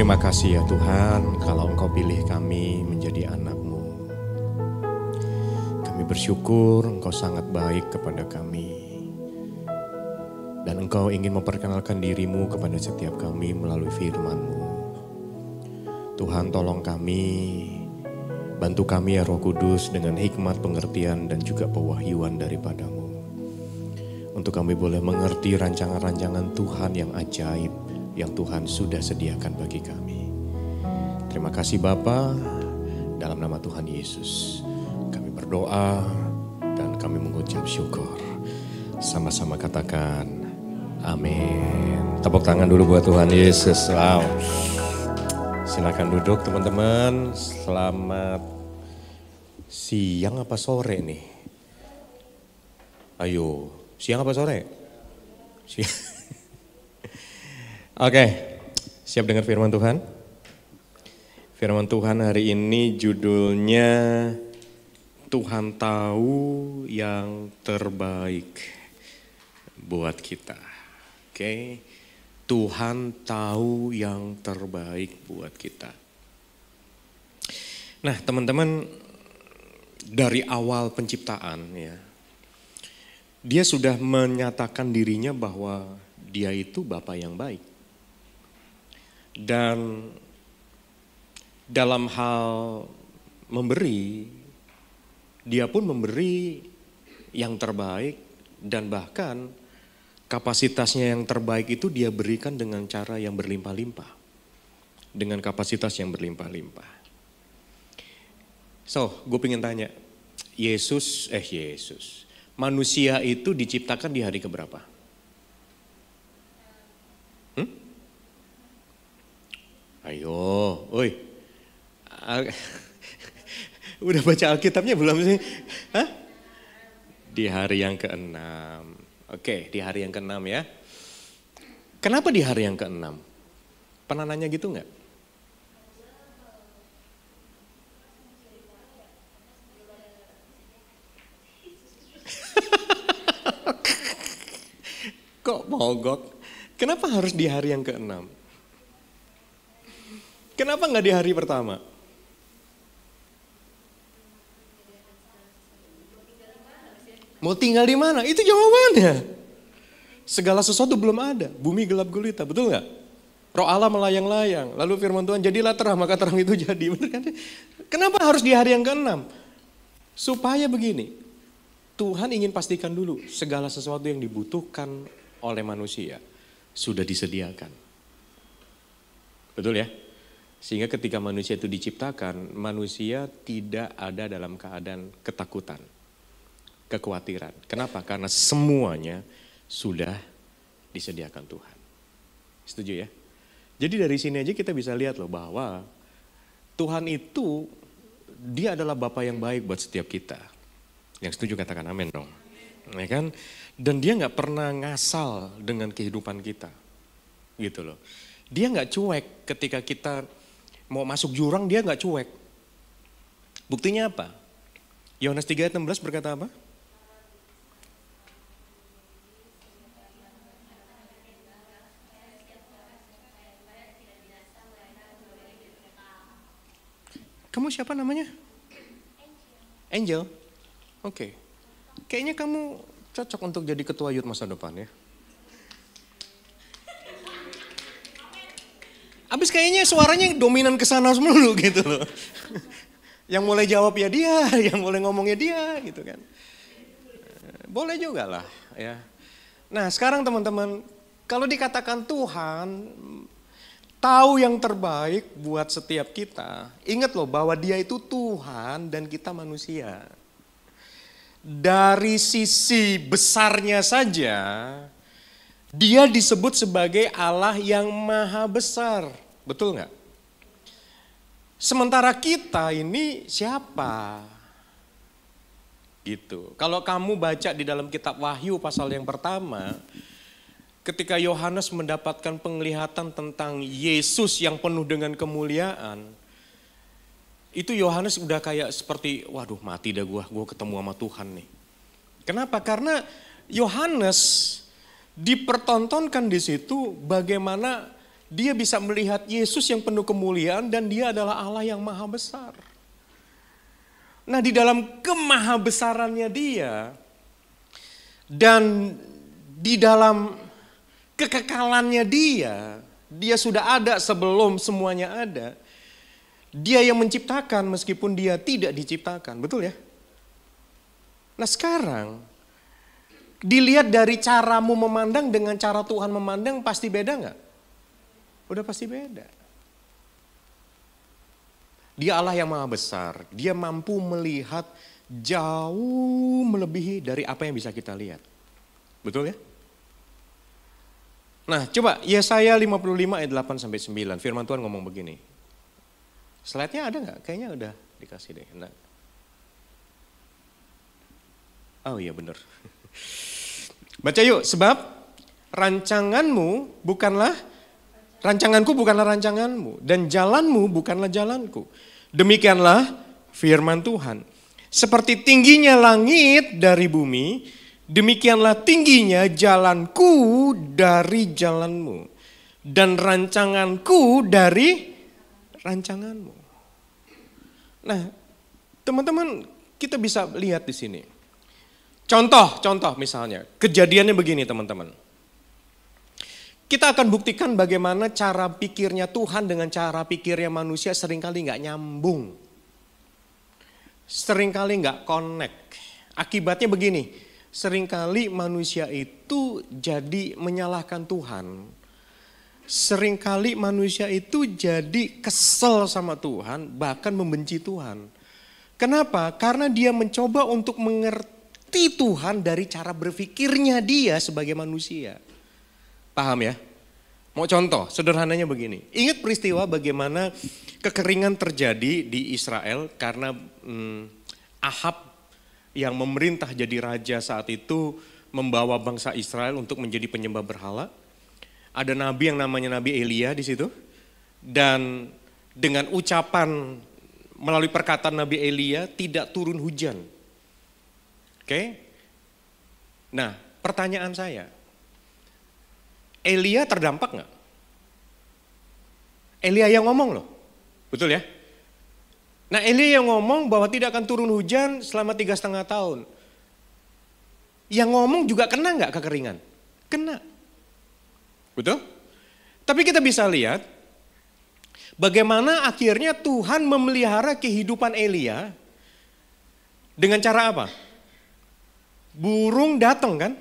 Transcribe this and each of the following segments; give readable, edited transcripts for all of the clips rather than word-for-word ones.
Terima kasih ya Tuhan, kalau Engkau pilih kami menjadi anak-Mu. Kami bersyukur Engkau sangat baik kepada kami. Dan Engkau ingin memperkenalkan diri-Mu kepada setiap kami melalui firman-Mu. Tuhan tolong kami, bantu kami ya Roh Kudus dengan hikmat, pengertian dan juga pewahyuan daripada-Mu. Untuk kami boleh mengerti rancangan-rancangan Tuhan yang ajaib, yang Tuhan sudah sediakan bagi kami. Terima kasih Bapa, dalam nama Tuhan Yesus kami berdoa dan kami mengucap syukur. Sama-sama katakan amin. Tepuk tangan dulu buat Tuhan Yesus. Wow. Silakan duduk teman-teman. Selamat siang apa sore nih? Ayo, siang apa sore? Siang. Oke, siap dengar firman Tuhan? Firman Tuhan hari ini judulnya Tuhan tahu yang terbaik buat kita. Oke, Tuhan tahu yang terbaik buat kita. Nah teman-teman, dari awal penciptaan ya, Dia sudah menyatakan dirinya bahwa Dia itu Bapa yang baik. Dan dalam hal memberi, Dia pun memberi yang terbaik dan bahkan kapasitasnya yang terbaik itu Dia berikan dengan cara yang berlimpah-limpah. Dengan kapasitas yang berlimpah-limpah. So, gue pengen tanya, Yesus, manusia itu diciptakan di hari keberapa? Ayo, oi. Udah baca Alkitabnya belum sih? Hah? Di hari yang ke-6. Oke, di hari yang ke-6 ya. Kenapa di hari yang ke-6? Pernah nanya gitu enggak? Kok mogok? Kenapa harus di hari yang ke-6? Kenapa nggak di hari pertama? Mau tinggal di mana? Itu jawabannya. Segala sesuatu belum ada. Bumi gelap gulita, betul nggak? Roh Allah melayang-layang. Lalu firman Tuhan, jadilah terang, maka terang itu jadi. Betul kan? Kenapa harus di hari yang ke-6? Supaya begini, Tuhan ingin pastikan dulu segala sesuatu yang dibutuhkan oleh manusia sudah disediakan. Betul ya? Sehingga ketika manusia itu diciptakan, manusia tidak ada dalam keadaan ketakutan, kekhawatiran. Kenapa? Karena semuanya sudah disediakan Tuhan. Setuju ya? Jadi dari sini aja kita bisa lihat loh bahwa Tuhan itu, Dia adalah Bapa yang baik buat setiap kita. Yang setuju katakan amin dong. Ya kan? Dan Dia gak pernah ngasal dengan kehidupan kita. Gitu loh. Dia gak cuek ketika kita mau masuk jurang, Dia gak cuek. Buktinya apa? Yohanes 3 ayat 16 berkata apa? Kamu siapa namanya? Angel. Oke. Kayaknya kamu cocok untuk jadi ketua youth masa depan ya. Abis kayaknya suaranya dominan ke sana semua gitu loh. Yang mulai jawab ya dia, yang mulai ngomongnya dia gitu kan. Boleh juga lah ya. Nah sekarang teman-teman, kalau dikatakan Tuhan tahu yang terbaik buat setiap kita, ingat loh bahwa Dia itu Tuhan dan kita manusia. Dari sisi besarnya saja, Dia disebut sebagai Allah yang maha besar. Betul nggak? Sementara kita ini siapa? Gitu. Kalau kamu baca di dalam kitab Wahyu pasal yang pertama, ketika Yohanes mendapatkan penglihatan tentang Yesus yang penuh dengan kemuliaan, itu Yohanes udah kayak seperti, waduh mati dah gue ketemu sama Tuhan nih. Kenapa? Karena Yohanes dipertontonkan di situ bagaimana dia bisa melihat Yesus yang penuh kemuliaan dan dia adalah Allah yang maha besar. Nah, di dalam kemahabesarannya dia dan di dalam kekekalannya dia sudah ada sebelum semuanya ada. Dia yang menciptakan meskipun dia tidak diciptakan, betul ya? Nah sekarang, dilihat dari caramu memandang dengan cara Tuhan memandang pasti beda nggak? Udah pasti beda. Dia Allah yang maha besar, dia mampu melihat jauh melebihi dari apa yang bisa kita lihat. Betul ya? Nah coba Yesaya 55 ayat 8-9, firman Tuhan ngomong begini. Slide-nya ada nggak? Kayaknya udah dikasih deh. Nah. Oh iya benar. Baca yuk, sebab rancanganku bukanlah rancanganmu dan jalanmu bukanlah jalanku. Demikianlah firman Tuhan. Seperti tingginya langit dari bumi, demikianlah tingginya jalanku dari jalanmu dan rancanganku dari rancanganmu. Nah, teman-teman kita bisa lihat di sini. Contoh misalnya, kejadiannya begini teman-teman. Kita akan buktikan bagaimana cara pikirnya Tuhan dengan cara pikirnya manusia seringkali nggak nyambung. Seringkali nggak connect. Akibatnya begini, seringkali manusia itu jadi menyalahkan Tuhan. Seringkali manusia itu jadi kesel sama Tuhan, bahkan membenci Tuhan. Kenapa? Karena dia mencoba untuk mengerti Tuhan dari cara berpikirnya dia sebagai manusia. Paham ya? Mau contoh, sederhananya begini. Ingat peristiwa bagaimana kekeringan terjadi di Israel karena Ahab yang memerintah jadi raja saat itu membawa bangsa Israel untuk menjadi penyembah berhala. Ada nabi yang namanya Nabi Elia di situ. Dan dengan ucapan melalui perkataan Nabi Elia tidak turun hujan. Oke? Nah, pertanyaan saya. Elia terdampak nggak? Elia yang ngomong loh, betul ya? Nah Elia yang ngomong bahwa tidak akan turun hujan selama 3,5 tahun. Yang ngomong juga kena nggak kekeringan? Kena, betul? Tapi kita bisa lihat bagaimana akhirnya Tuhan memelihara kehidupan Elia dengan cara apa? Burung datang kan,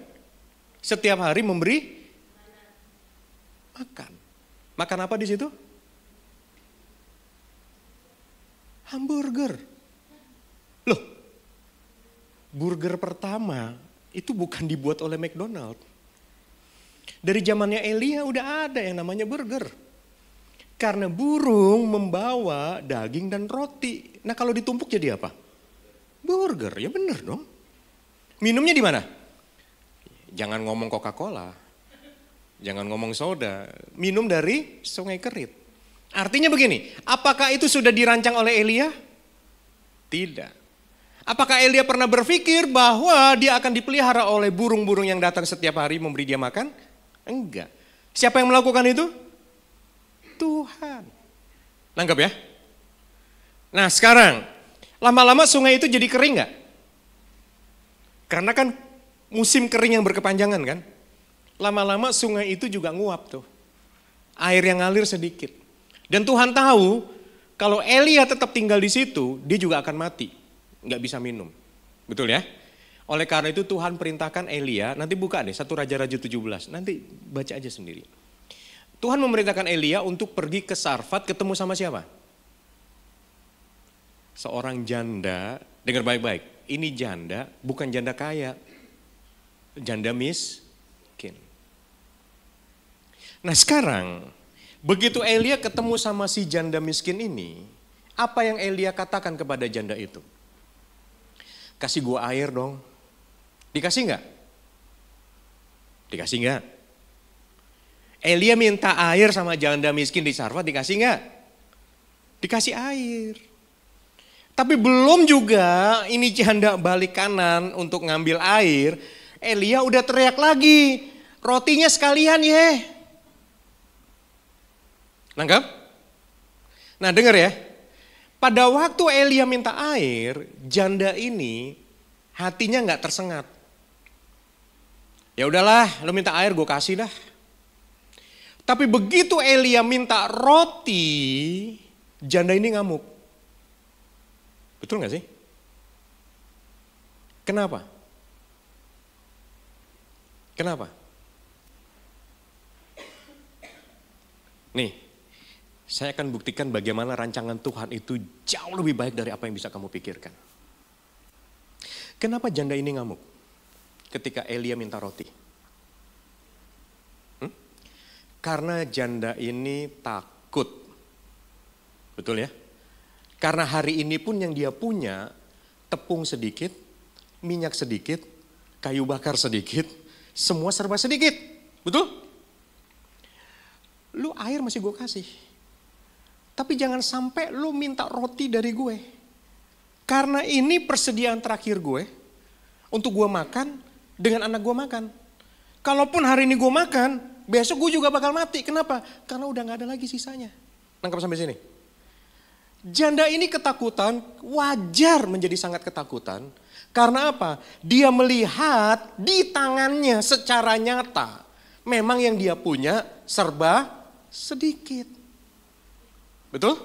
setiap hari memberi makan. Makan apa di situ? Hamburger. Loh, burger pertama itu bukan dibuat oleh McDonald. Dari zamannya Elia udah ada yang namanya burger. Karena burung membawa daging dan roti. Nah kalau ditumpuk jadi apa? Burger, ya bener dong. Minumnya di mana? Jangan ngomong Coca-Cola. Jangan ngomong soda, minum dari sungai Kerit. Artinya begini, apakah itu sudah dirancang oleh Elia? Tidak. Apakah Elia pernah berpikir bahwa dia akan dipelihara oleh burung-burung yang datang setiap hari memberi dia makan? Enggak. Siapa yang melakukan itu? Tuhan. Nangkep ya? Nah sekarang, lama-lama sungai itu jadi kering gak? Karena kan musim kering yang berkepanjangan kan? Lama-lama sungai itu juga nguap tuh. Air yang ngalir sedikit. Dan Tuhan tahu kalau Elia tetap tinggal di situ, dia juga akan mati. Nggak bisa minum. Betul ya? Oleh karena itu Tuhan perintahkan Elia, nanti buka deh 1 Raja-Raja 17. Nanti baca aja sendiri. Tuhan memerintahkan Elia untuk pergi ke Sarfat ketemu sama siapa? Seorang janda, dengar baik-baik. Ini janda, bukan janda kaya. Janda miskin. Nah sekarang, begitu Elia ketemu sama si janda miskin ini, apa yang Elia katakan kepada janda itu? Kasih gua air dong. Dikasih enggak? Dikasih enggak? Elia minta air sama janda miskin di Sarfat, dikasih nggak? Dikasih air. Tapi belum juga ini janda balik kanan untuk ngambil air, Elia udah teriak lagi, rotinya sekalian ya. Nangkap? Nah dengar ya, pada waktu Elia minta air, janda ini hatinya nggak tersengat. Ya udahlah, lo minta air gue kasih dah. Tapi begitu Elia minta roti, janda ini ngamuk. Betul gak sih? Kenapa? Kenapa? Nih, saya akan buktikan bagaimana rancangan Tuhan itu jauh lebih baik dari apa yang bisa kamu pikirkan. Kenapa janda ini ngamuk ketika Elia minta roti? Karena janda ini takut. Betul ya? Karena hari ini pun yang dia punya, tepung sedikit, minyak sedikit, kayu bakar sedikit, semua serba sedikit. Betul? Lu air masih gue kasih. Tapi jangan sampai lu minta roti dari gue. Karena ini persediaan terakhir gue, untuk gue makan, dengan anak gue makan. Kalaupun hari ini gue makan, besok gue juga bakal mati. Kenapa? Karena udah gak ada lagi sisanya. Nangkap sampai sini? Janda ini ketakutan, wajar menjadi sangat ketakutan. Karena apa? Dia melihat di tangannya secara nyata. Memang yang dia punya serba sedikit. Betul?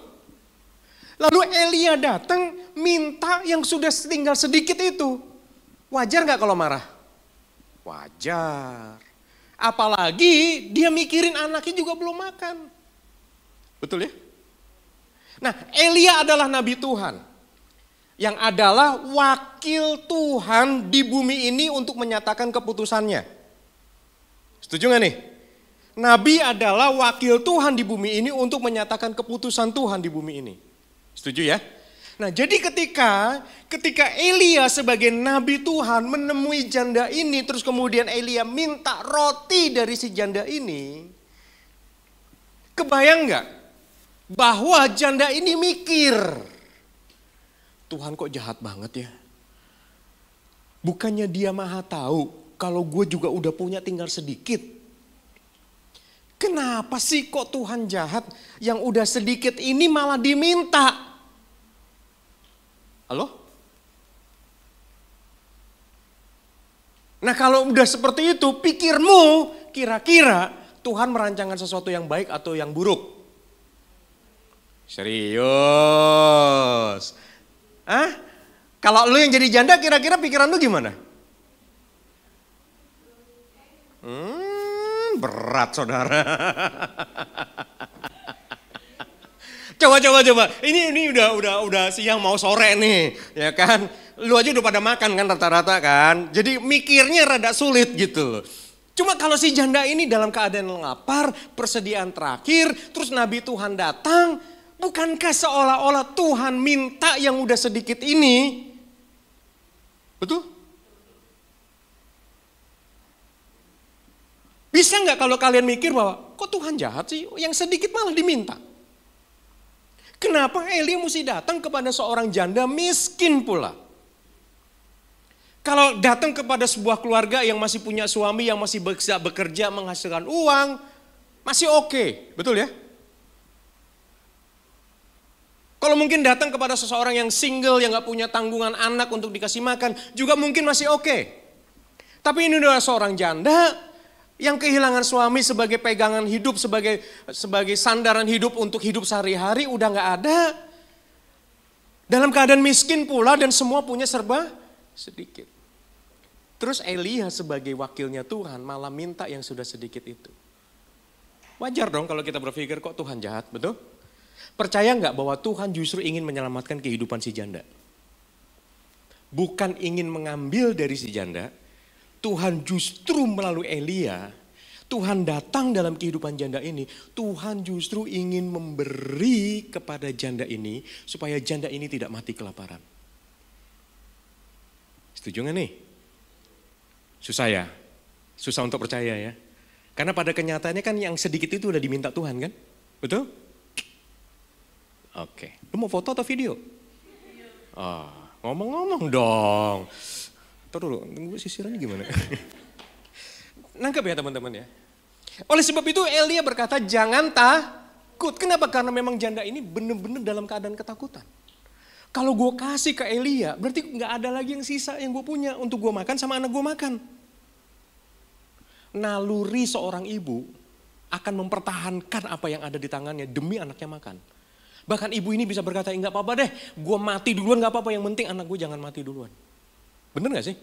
Lalu Elia datang minta yang sudah tinggal sedikit itu. Wajar gak kalau marah? Wajar. Apalagi dia mikirin anaknya juga belum makan. Betul ya? Nah, Elia adalah nabi Tuhan yang adalah wakil Tuhan di bumi ini untuk menyatakan keputusannya. Setuju gak nih? Nabi adalah wakil Tuhan di bumi ini untuk menyatakan keputusan Tuhan di bumi ini. Setuju ya? Nah, jadi ketika Elia sebagai nabi Tuhan menemui janda ini, terus kemudian Elia minta roti dari si janda ini, kebayang gak? Bahwa janda ini mikir, Tuhan kok jahat banget ya. Bukannya dia maha tahu kalau gue juga udah punya tinggal sedikit. Kenapa sih kok Tuhan jahat yang udah sedikit ini malah diminta? Halo? Nah kalau udah seperti itu, pikirmu kira-kira Tuhan merancangkan sesuatu yang baik atau yang buruk? Serius? Hah? Kalau lu yang jadi janda kira-kira pikiran lu gimana? Berat saudara. Coba. Ini udah siang mau sore nih, ya kan? Lu aja udah pada makan kan rata-rata kan. Jadi mikirnya rada sulit gitu. Cuma kalau si janda ini dalam keadaan lapar, persediaan terakhir, terus nabi Tuhan datang, bukankah seolah-olah Tuhan minta yang udah sedikit ini? Betul? Bisa nggak kalau kalian mikir bahwa kok Tuhan jahat sih, yang sedikit malah diminta? Kenapa Elia mesti datang kepada seorang janda miskin pula? Kalau datang kepada sebuah keluarga yang masih punya suami, yang masih bisa bekerja menghasilkan uang, masih oke, betul ya? Kalau mungkin datang kepada seseorang yang single, yang gak punya tanggungan anak untuk dikasih makan, juga mungkin masih oke. Tapi ini adalah seorang janda yang kehilangan suami sebagai pegangan hidup, sebagai sandaran hidup untuk hidup sehari-hari, udah gak ada. Dalam keadaan miskin pula dan semua punya serba sedikit. Terus Elia sebagai wakilnya Tuhan malah minta yang sudah sedikit itu. Wajar dong kalau kita berpikir kok Tuhan jahat, betul? Percaya nggak bahwa Tuhan justru ingin menyelamatkan kehidupan si janda? Bukan ingin mengambil dari si janda, Tuhan justru melalui Elia, Tuhan datang dalam kehidupan janda ini, Tuhan justru ingin memberi kepada janda ini supaya janda ini tidak mati kelaparan. Setuju nggak nih? Susah ya? Susah untuk percaya ya? Karena pada kenyataannya kan yang sedikit itu udah diminta Tuhan kan? Betul? Oke. Lu mau foto atau video? Ngomong-ngomong dong. Ntar dulu, tunggu sisirannya gimana? Nangkep ya teman-teman ya. Oleh sebab itu Elia berkata jangan takut. Kenapa? Karena memang janda ini benar-benar dalam keadaan ketakutan. Kalau gue kasih ke Elia berarti gak ada lagi yang sisa yang gue punya untuk gue makan sama anak gue makan. Naluri seorang ibu akan mempertahankan apa yang ada di tangannya demi anaknya makan. Bahkan ibu ini bisa berkata, enggak apa-apa deh, gue mati duluan gak apa-apa, yang penting anak gue jangan mati duluan. Bener gak sih?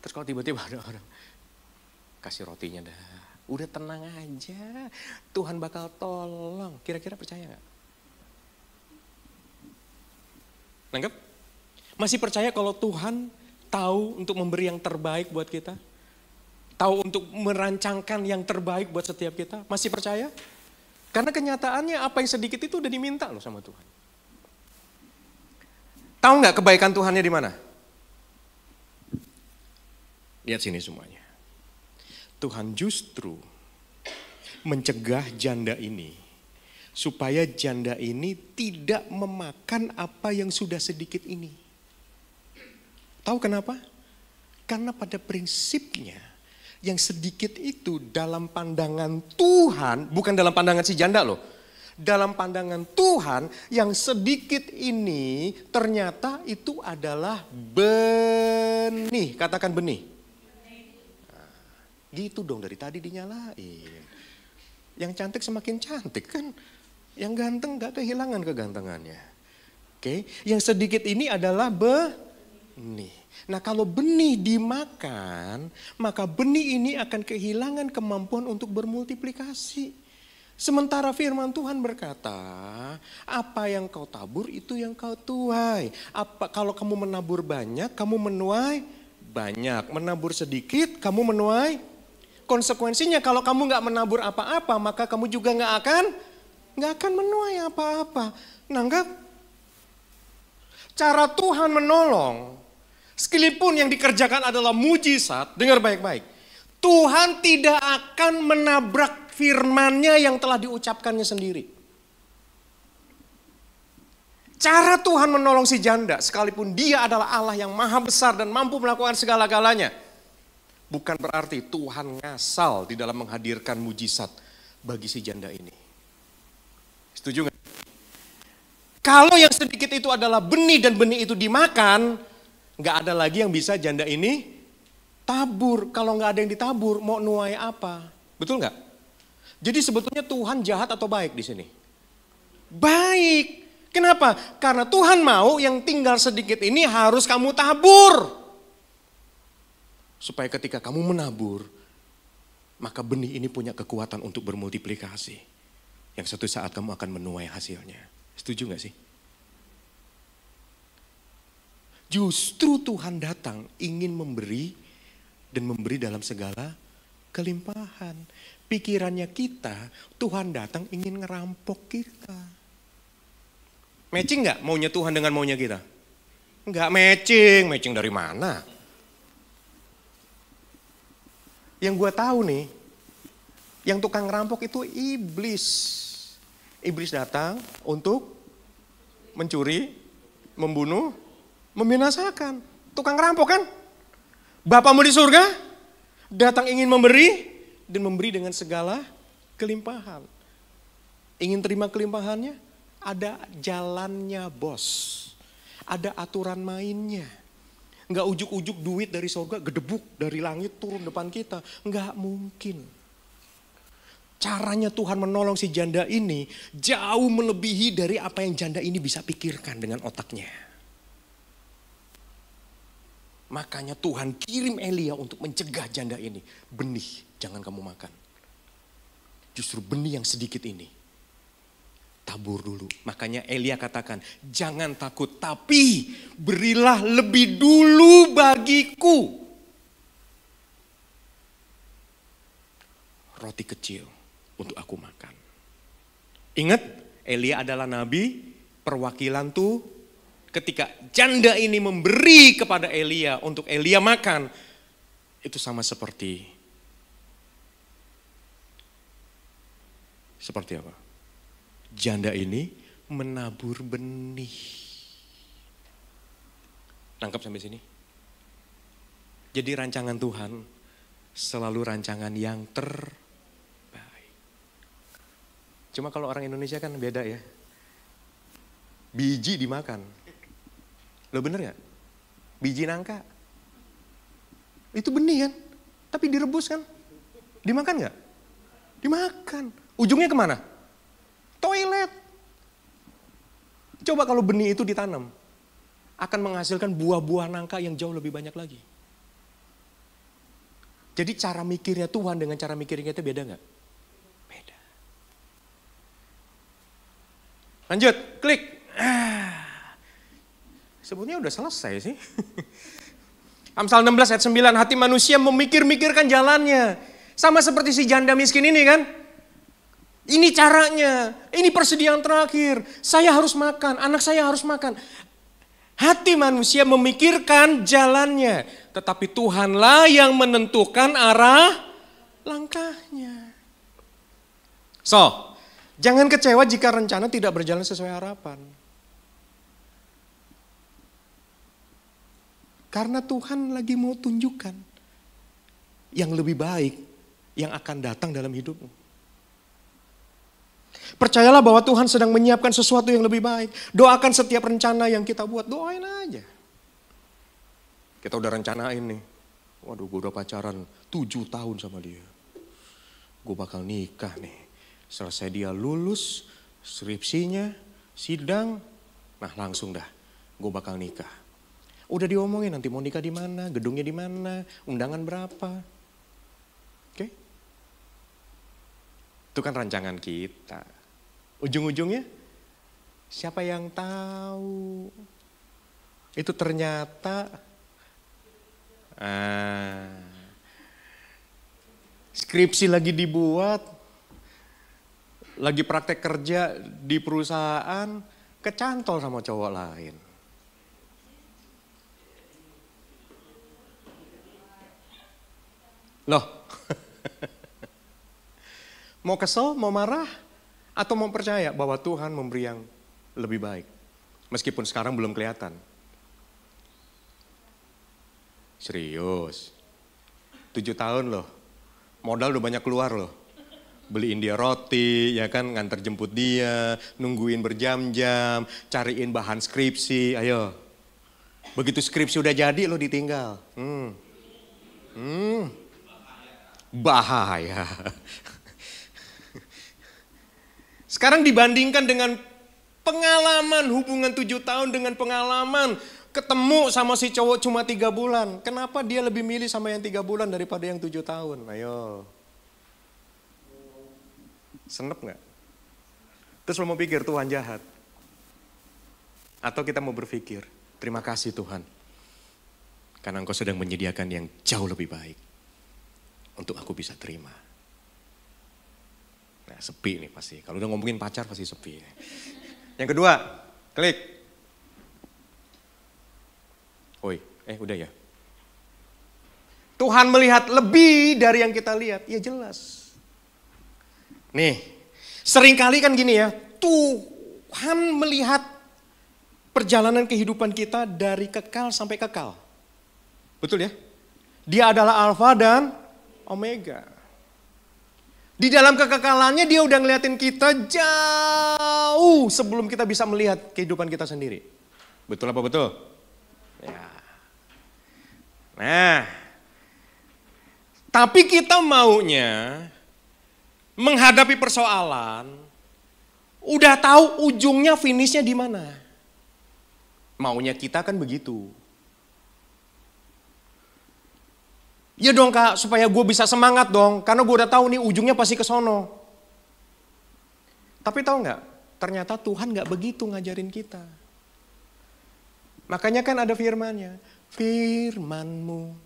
Terus kalau tiba-tiba ada orang, kasih rotinya dah, udah tenang aja, Tuhan bakal tolong. Kira-kira percaya gak? Nangkep? Masih percaya kalau Tuhan tahu untuk memberi yang terbaik buat kita? Tahu untuk merancangkan yang terbaik buat setiap kita? Masih percaya? Karena kenyataannya apa yang sedikit itu udah diminta loh sama Tuhan. Tahu nggak kebaikan Tuhannya di mana? Lihat sini semuanya. Tuhan justru mencegah janda ini supaya janda ini tidak memakan apa yang sudah sedikit ini. Tahu kenapa? Karena pada prinsipnya yang sedikit itu dalam pandangan Tuhan, bukan dalam pandangan si janda loh. Dalam pandangan Tuhan yang sedikit ini ternyata itu adalah benih. Katakan benih. Nah, gitu dong dari tadi dinyalain. Yang cantik semakin cantik kan. Yang ganteng gak kehilangan kegantengannya. Oke, yang sedikit ini adalah benih. Nah kalau benih dimakan, maka benih ini akan kehilangan kemampuan untuk bermultiplikasi. Sementara firman Tuhan berkata, apa yang kau tabur itu yang kau tuai. Kalau kamu menabur banyak, kamu menuai banyak. Menabur sedikit, kamu menuai. Konsekuensinya kalau kamu gak menabur apa-apa, maka kamu juga gak akan menuai apa-apa. Nanggap? Cara Tuhan menolong, sekalipun yang dikerjakan adalah mujizat, dengar baik-baik. Tuhan tidak akan menabrak firman-Nya yang telah diucapkannya sendiri. Cara Tuhan menolong si janda, sekalipun dia adalah Allah yang maha besar dan mampu melakukan segala-galanya, bukan berarti Tuhan ngasal di dalam menghadirkan mujizat bagi si janda ini. Setuju gak? Kalau yang sedikit itu adalah benih dan benih itu dimakan, gak ada lagi yang bisa janda ini tabur. Kalau gak ada yang ditabur, mau nuai apa? Betul gak? Jadi sebetulnya Tuhan jahat atau baik di sini? Baik. Kenapa? Karena Tuhan mau yang tinggal sedikit ini harus kamu tabur. Supaya ketika kamu menabur, maka benih ini punya kekuatan untuk bermultiplikasi. Yang suatu saat kamu akan menuai hasilnya. Setuju gak sih? Justru Tuhan datang ingin memberi dan memberi dalam segala kelimpahan. Pikirannya kita, Tuhan datang ingin ngerampok kita. Matching gak maunya Tuhan dengan maunya kita? Enggak matching, matching dari mana? Yang gue tahu nih, yang tukang ngerampok itu iblis. Iblis datang untuk mencuri, membunuh, membinasakan. Tukang ngerampok kan? Bapamu di surga datang ingin memberi dan memberi dengan segala kelimpahan. Ingin terima kelimpahannya? Ada jalannya bos. Ada aturan mainnya. Enggak ujuk-ujuk duit dari surga gedebuk dari langit turun depan kita. Enggak mungkin. Caranya Tuhan menolong si janda ini jauh melebihi dari apa yang janda ini bisa pikirkan dengan otaknya. Makanya Tuhan kirim Elia untuk mencegah janda ini. Benih, jangan kamu makan. Justru benih yang sedikit ini, tabur dulu. Makanya Elia katakan, jangan takut, tapi berilah lebih dulu bagiku. Roti kecil untuk aku makan. Ingat, Elia adalah nabi, perwakilan tuh ketika janda ini memberi kepada Elia untuk Elia makan, itu sama seperti Seperti apa? Janda ini menabur benih. Nangkap sampai sini? Jadi rancangan Tuhan selalu rancangan yang terbaik. Cuma kalau orang Indonesia kan beda ya. Biji dimakan. Lo bener gak? Biji nangka. Itu benih kan? Tapi direbus kan? Dimakan gak? Dimakan. Ujungnya kemana? Toilet. Coba kalau benih itu ditanam. Akan menghasilkan buah-buah nangka yang jauh lebih banyak lagi. Jadi cara mikirnya Tuhan dengan cara mikirnya kita beda gak? Beda. Lanjut, klik. Sebetulnya udah selesai sih. Amsal 16 ayat 9, hati manusia memikir-mikirkan jalannya. Sama seperti si janda miskin ini kan. Ini caranya, ini persediaan terakhir. Saya harus makan, anak saya harus makan. Hati manusia memikirkan jalannya. Tetapi Tuhanlah yang menentukan arah langkahnya. So, jangan kecewa jika rencana tidak berjalan sesuai harapan. Karena Tuhan lagi mau tunjukkan yang lebih baik yang akan datang dalam hidupmu. Percayalah bahwa Tuhan sedang menyiapkan sesuatu yang lebih baik. Doakan setiap rencana yang kita buat, doain aja. Kita udah rencanain nih. Waduh, gue udah pacaran 7 tahun sama dia. Gue bakal nikah nih. Selesai dia lulus, skripsinya, sidang. Nah langsung dah, gue bakal nikah. Udah diomongin nanti mau nikah di mana, gedungnya di mana, undangan berapa. Oke? Itu kan rancangan kita. Ujung-ujungnya siapa yang tahu? Itu ternyata skripsi lagi dibuat, lagi praktek kerja di perusahaan, kecantol sama cowok lain. Loh, mau kesel, mau marah, atau mau percaya bahwa Tuhan memberi yang lebih baik. Meskipun sekarang belum kelihatan. Serius. 7 tahun loh. Modal udah banyak keluar loh. Beliin dia roti, ya kan, nganter jemput dia, nungguin berjam-jam, cariin bahan skripsi, ayo. Begitu skripsi udah jadi lo ditinggal. Bahaya. Sekarang dibandingkan dengan pengalaman hubungan 7 tahun dengan pengalaman ketemu sama si cowok cuma 3 bulan. Kenapa dia lebih milih sama yang 3 bulan daripada yang 7 tahun? Ayo. Senep gak? Terus lo mau pikir Tuhan jahat? Atau kita mau berpikir, terima kasih Tuhan. Karena Engkau sedang menyediakan yang jauh lebih baik. Untuk aku bisa terima. Nah sepi nih pasti. Kalau udah ngomongin pacar pasti sepi. Yang kedua, klik. Udah ya. Tuhan melihat lebih dari yang kita lihat. Ya jelas. Nih, seringkali kan gini ya. Tuhan melihat perjalanan kehidupan kita dari kekal sampai kekal. Betul ya? Dia adalah Alfa dan Omega. Di dalam kekekalannya dia udah ngeliatin kita jauh sebelum kita bisa melihat kehidupan kita sendiri. Betul apa betul? Ya. Nah, tapi kita maunya menghadapi persoalan, udah tahu ujungnya finishnya di mana. Maunya kita kan begitu. Ya dong Kak, supaya gue bisa semangat dong. Karena gue udah tahu nih ujungnya pasti ke sono. Tapi tahu nggak? Ternyata Tuhan nggak begitu ngajarin kita. Makanya kan ada firman-Nya. Firman-Mu.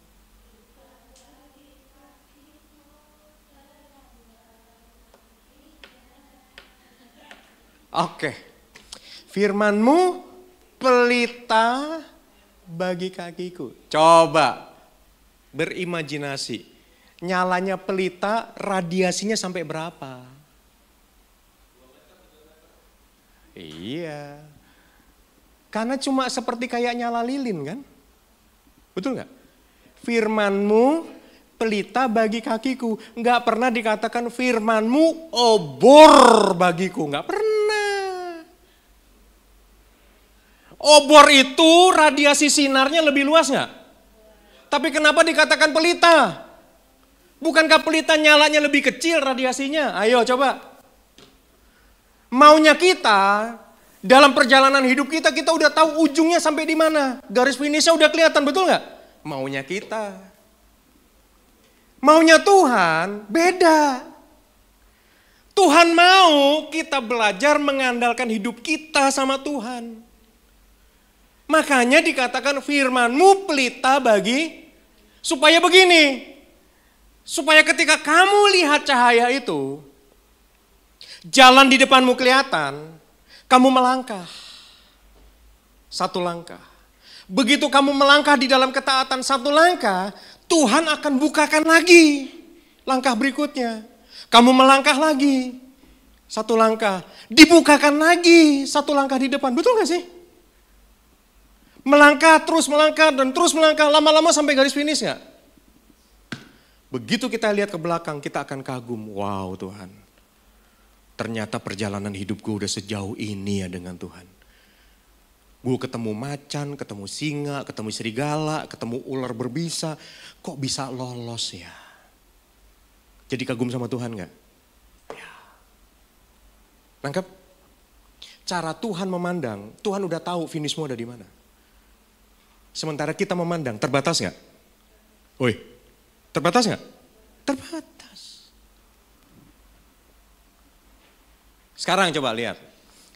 Oke. Firman-Mu pelita bagi kakiku. Coba. Berimajinasi, nyalanya pelita radiasinya sampai berapa? Iya. Karena cuma seperti kayak nyala lilin kan? Betul nggak? Firman-Mu pelita bagi kakiku. Nggak pernah dikatakan firman-Mu obor bagiku. Nggak pernah. Obor itu radiasi sinarnya lebih luas nggak? Tapi kenapa dikatakan pelita? Bukankah pelita nyalanya lebih kecil radiasinya? Ayo coba. Maunya kita dalam perjalanan hidup kita udah tahu ujungnya sampai di mana. Garis finishnya udah kelihatan, betul nggak? Maunya kita. Maunya Tuhan beda. Tuhan mau kita belajar mengandalkan hidup kita sama Tuhan. Makanya dikatakan firman-Mu pelita bagi, supaya begini. Supaya ketika kamu lihat cahaya itu, jalan di depanmu kelihatan, kamu melangkah. Satu langkah. Begitu kamu melangkah di dalam ketaatan satu langkah, Tuhan akan bukakan lagi langkah berikutnya. Kamu melangkah lagi, satu langkah. Dibukakan lagi satu langkah di depan. Betul gak sih? Melangkah, dan terus melangkah. Lama-lama sampai garis finish gak? Begitu kita lihat ke belakang, kita akan kagum. Wow Tuhan, ternyata perjalanan hidup gue udah sejauh ini ya dengan Tuhan. Gue ketemu macan, ketemu singa, ketemu serigala, ketemu ular berbisa. Kok bisa lolos ya? Jadi kagum sama Tuhan gak? Ya. Nangkep? Cara Tuhan memandang, Tuhan udah tahu finishmu ada di mana. Sementara kita memandang, terbatas gak? Woi, terbatas gak? Terbatas. Sekarang coba lihat.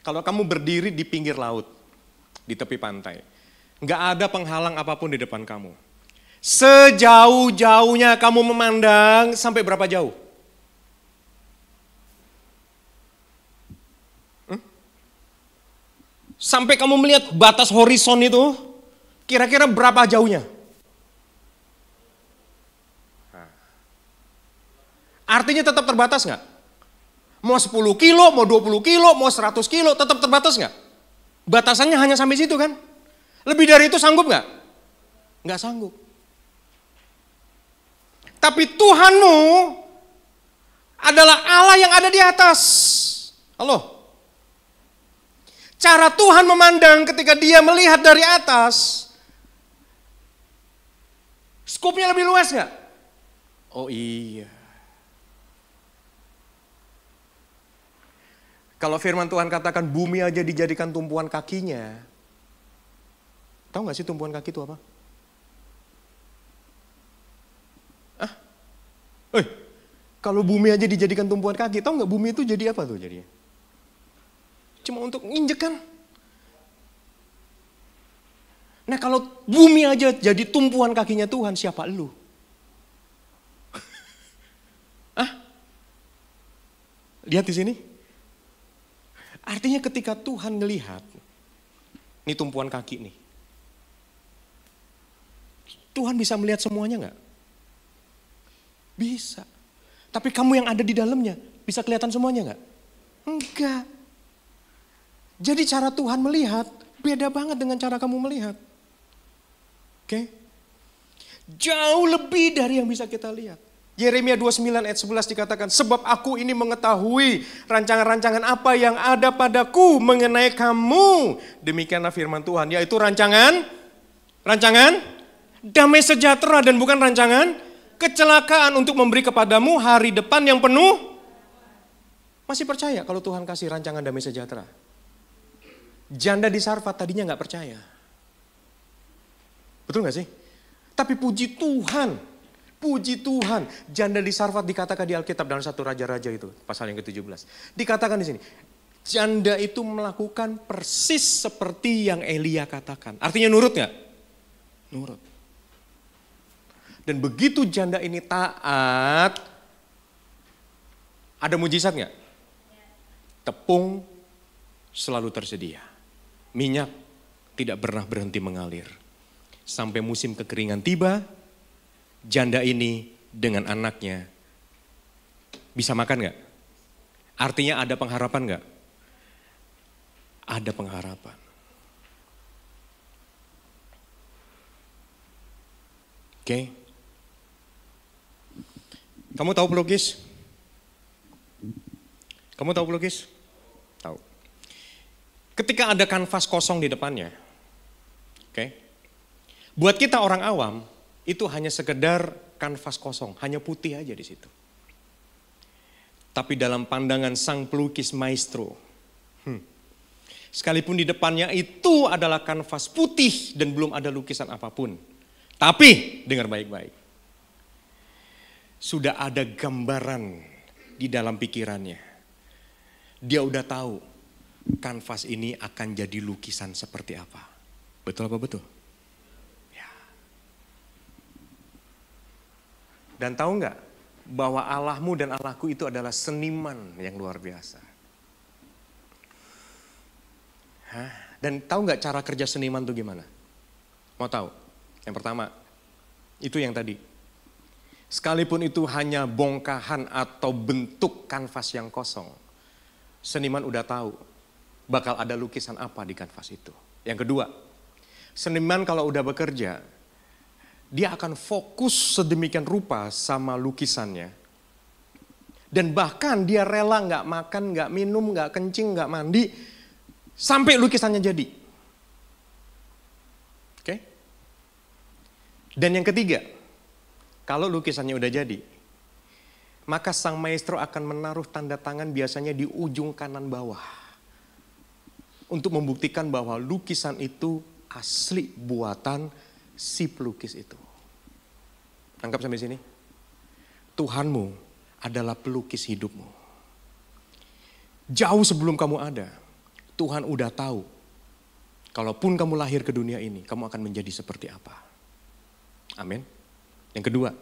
Kalau kamu berdiri di pinggir laut, di tepi pantai, nggak ada penghalang apapun di depan kamu. Sejauh-jauhnya kamu memandang sampai berapa jauh? Sampai kamu melihat batas horizon itu, kira-kira berapa jauhnya? Artinya tetap terbatas nggak? Mau 10 kilo, mau 20 kilo, mau 100 kilo, tetap terbatas nggak? Batasannya hanya sampai situ kan? Lebih dari itu sanggup nggak? Nggak sanggup. Tapi Tuhanmu adalah Allah yang ada di atas. Halo? Cara Tuhan memandang ketika dia melihat dari atas, skopnya lebih luas nggak? Oh iya. Kalau firman Tuhan katakan bumi aja dijadikan tumpuan kakinya. Tahu gak sih tumpuan kaki itu apa? Kalau bumi aja dijadikan tumpuan kaki, tahu gak bumi itu jadi apa tuh jadinya? Cuma untuk nginjek kan? Nah kalau bumi aja jadi tumpuan kakinya Tuhan, siapa lu? Lihat di sini. Artinya ketika Tuhan ngelihat, ini tumpuan kaki nih. Tuhan bisa melihat semuanya gak? Bisa. Tapi kamu yang ada di dalamnya, bisa kelihatan semuanya gak? Enggak. Jadi cara Tuhan melihat, beda banget dengan cara kamu melihat. Oke? Jauh lebih dari yang bisa kita lihat. Yeremia 29 ayat 11 dikatakan, sebab aku ini mengetahui rancangan-rancangan apa yang ada padaku mengenai kamu. Demikianlah firman Tuhan, yaitu rancangan damai sejahtera dan bukan rancangan kecelakaan untuk memberi kepadamu hari depan yang penuh. Masih percaya kalau Tuhan kasih rancangan damai sejahtera? Janda di Sarfat tadinya gak percaya. Betul gak sih? Tapi puji Tuhan, janda di Sarfat dikatakan di Alkitab dalam satu Raja-Raja itu, pasal yang ke-17. Dikatakan di sini, janda itu melakukan persis seperti yang Elia katakan. Artinya nurut gak? Nurut. Dan begitu janda ini taat, ada mujizat gak? Tepung selalu tersedia. Minyak tidak pernah berhenti mengalir. Sampai musim kekeringan tiba, janda ini dengan anaknya bisa makan gak? Artinya ada pengharapan gak? ada pengharapan. Oke. Kamu tahu pelukis? Kamu tahu pelukis? Tahu. Ketika ada kanvas kosong di depannya, oke. Buat kita orang awam, itu hanya sekedar kanvas kosong, hanya putih aja di situ. Tapi dalam pandangan sang pelukis maestro, sekalipun di depannya itu adalah kanvas putih dan belum ada lukisan apapun. Tapi, dengar baik-baik, sudah ada gambaran di dalam pikirannya. Dia udah tahu kanvas ini akan jadi lukisan seperti apa. Betul apa betul? Ya. Dan tahu nggak bahwa Allahmu dan Allahku itu adalah seniman yang luar biasa. Dan tahu nggak cara kerja seniman itu gimana? Mau tahu? Yang pertama, itu yang tadi. Sekalipun itu hanya bongkahan atau bentuk kanvas yang kosong, seniman udah tahu bakal ada lukisan apa di kanvas itu. Yang kedua, seniman kalau udah bekerja, dia akan fokus sedemikian rupa sama lukisannya. Dan bahkan dia rela gak makan, gak minum, gak kencing, gak mandi, sampai lukisannya jadi. Oke? Dan yang ketiga, kalau lukisannya udah jadi, maka sang maestro akan menaruh tanda tangan biasanya di ujung kanan bawah. Untuk membuktikan bahwa lukisan itu asli buatan si pelukis itu. Tangkap sampai sini? Tuhanmu adalah pelukis hidupmu. Jauh sebelum kamu ada, Tuhan udah tahu. Kalaupun kamu lahir ke dunia ini, kamu akan menjadi seperti apa. Amin. Yang kedua,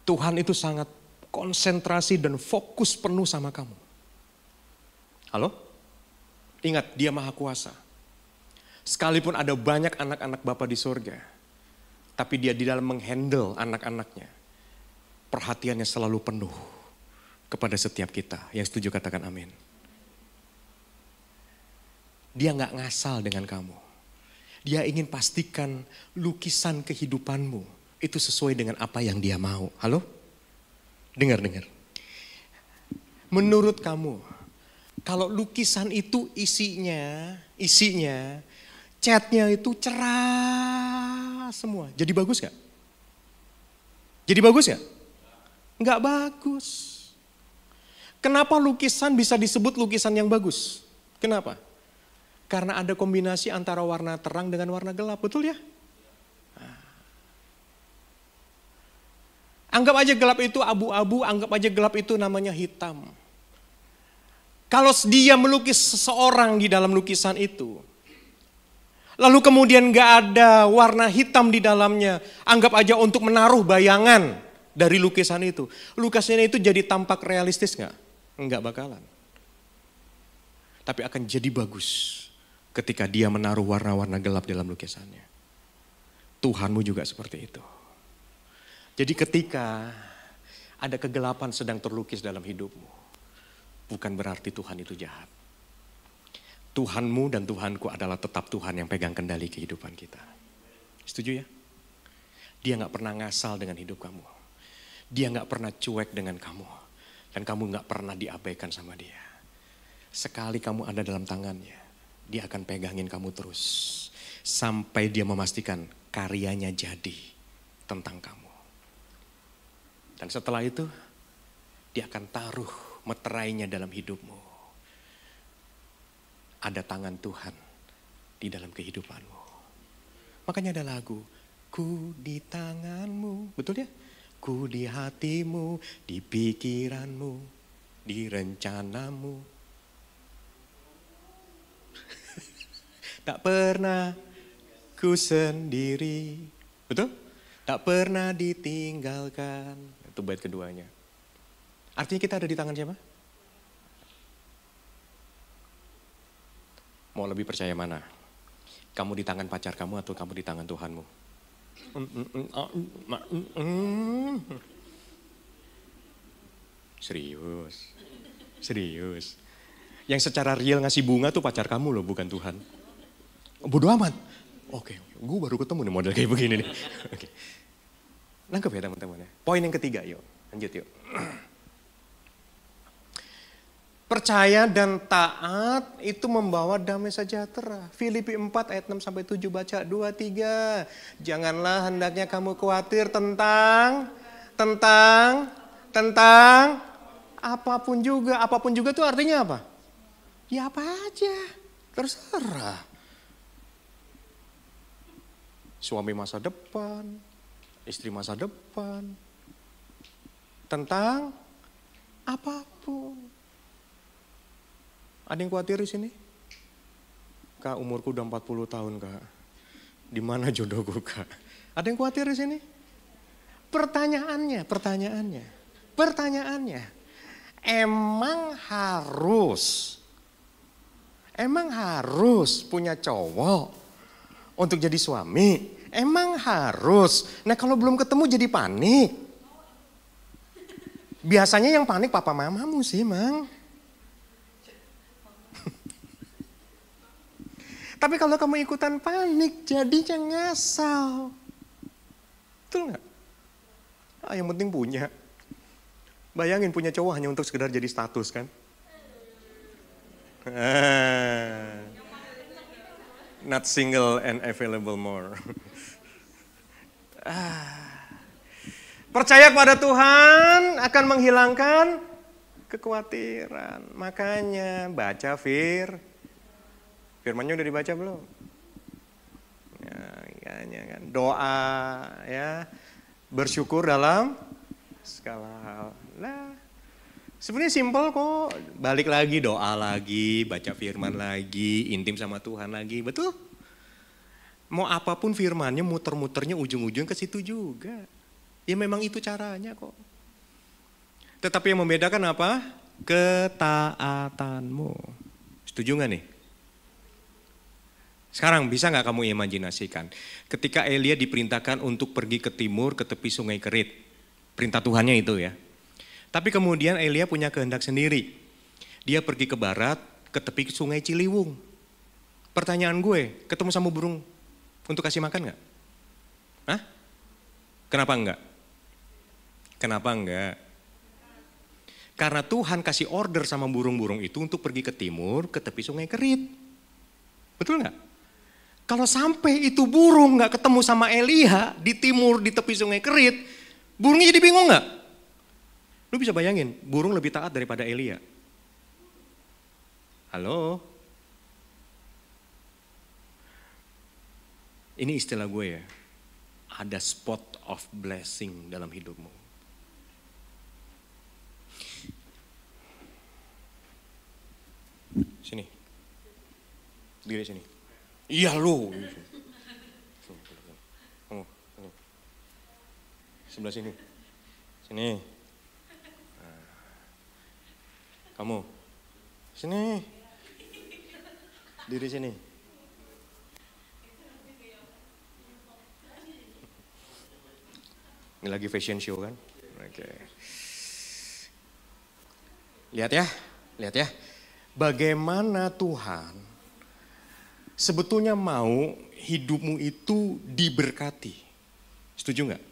Tuhan itu sangat konsentrasi dan fokus penuh sama kamu. Halo? Ingat, dia maha kuasa. Sekalipun ada banyak anak-anak Bapa di surga, tapi dia di dalam menghandle anak-anaknya, perhatiannya selalu penuh kepada setiap kita. Yang setuju katakan amin. Dia gak ngasal dengan kamu. Dia ingin pastikan lukisan kehidupanmu itu sesuai dengan apa yang dia mau. Halo? Dengar. Menurut kamu, kalau lukisan itu isinya catnya itu cerah semua. Jadi bagus gak? Jadi bagus gak? Nggak bagus. Kenapa lukisan bisa disebut lukisan yang bagus? Kenapa? Karena ada kombinasi antara warna terang dengan warna gelap, betul ya? Anggap aja gelap itu abu-abu, anggap aja gelap itu namanya hitam. Kalau dia melukis seseorang di dalam lukisan itu, lalu kemudian gak ada warna hitam di dalamnya, anggap aja untuk menaruh bayangan dari lukisan itu. Lukisannya itu jadi tampak realistis gak? Enggak bakalan. Tapi akan jadi bagus ketika dia menaruh warna-warna gelap dalam lukisannya. Tuhanmu juga seperti itu. Jadi ketika ada kegelapan sedang terlukis dalam hidupmu, bukan berarti Tuhan itu jahat. Tuhanmu dan Tuhanku adalah tetap Tuhan yang pegang kendali kehidupan kita. Setuju ya? Dia gak pernah ngasal dengan hidup kamu. Dia gak pernah cuek dengan kamu. Dan kamu gak pernah diabaikan sama dia. Sekali kamu ada dalam tangannya, dia akan pegangin kamu terus. Sampai dia memastikan karyanya jadi tentang kamu. Dan setelah itu, dia akan taruh meterainya dalam hidupmu. Ada tangan Tuhan di dalam kehidupanmu. Makanya ada lagu, ku di tanganmu, betul ya? Ku di hatimu, di pikiranmu, di rencanamu. Tak pernah ku sendiri, betul? Tak pernah ditinggalkan. Itu bait keduanya. Artinya kita ada di tangan siapa? Mau lebih percaya mana? Kamu di tangan pacar kamu atau kamu di tangan Tuhanmu? Serius. Yang secara real ngasih bunga tuh pacar kamu loh, bukan Tuhan. Bodoh amat. Oke, gue baru ketemu nih model kayak begini nih. Oke. Nangkep ya teman-teman ya. Poin yang ketiga, yuk. Lanjut yuk. Percaya dan taat itu membawa damai sejahtera. Filipi 4 ayat 6 sampai 7 baca 2-3. Janganlah hendaknya kamu khawatir tentang apapun juga. Apapun juga itu artinya apa? Ya apa aja, terserah. Suami masa depan, istri masa depan. Tentang apapun. Ada yang khawatir di sini? Kak, umurku udah 40 tahun, Kak. Di mana jodohku, Kak? Ada yang khawatir di sini? Pertanyaannya. Emang harus punya cowok untuk jadi suami? Emang harus? Nah, kalau belum ketemu jadi panik. Biasanya yang panik papa mamamu sih, Mang. Tapi kalau kamu ikutan panik, jadinya ngasal. Betul nggak? Yang penting punya. Bayangin punya cowok hanya untuk sekedar jadi status kan? Not single and available more. Percaya kepada Tuhan akan menghilangkan kekhawatiran. Makanya baca firmannya udah dibaca belum? Ya, kan. Doa ya, bersyukur dalam segala hal. Nah, sebenarnya simpel kok. Balik lagi, doa lagi, baca firman lagi, intim sama Tuhan lagi, betul? Mau apapun firmannya, muter-muternya ujung-ujung ke situ juga. Ya memang itu caranya kok. Tetapi yang membedakan apa? Ketaatanmu. Setuju gak nih? Sekarang bisa gak kamu imajinasikan? Ketika Elia diperintahkan untuk pergi ke timur ke tepi sungai Kerit. Perintah Tuhannya itu ya. Tapi kemudian Elia punya kehendak sendiri. Dia pergi ke barat ke tepi sungai Ciliwung. Pertanyaan gue, ketemu sama burung untuk kasih makan gak? Hah? Kenapa enggak? Kenapa enggak? Karena Tuhan kasih order sama burung-burung itu untuk pergi ke timur, ke tepi sungai Kerit. Betul enggak? Kalau sampai itu burung enggak ketemu sama Elia di timur, di tepi sungai Kerit, burungnya jadi bingung enggak? Lu bisa bayangin, burung lebih taat daripada Elia. Halo? Ini istilah gue ya, ada spot of blessing dalam hidupmu. Sini. Diri sini. Iya lu. Kamu. Sebelah sini. Sini. Kamu. Sini. Diri sini. Ini lagi fashion show kan? Oke. Lihat ya. Bagaimana Tuhan sebetulnya mau hidupmu itu diberkati. Setuju nggak?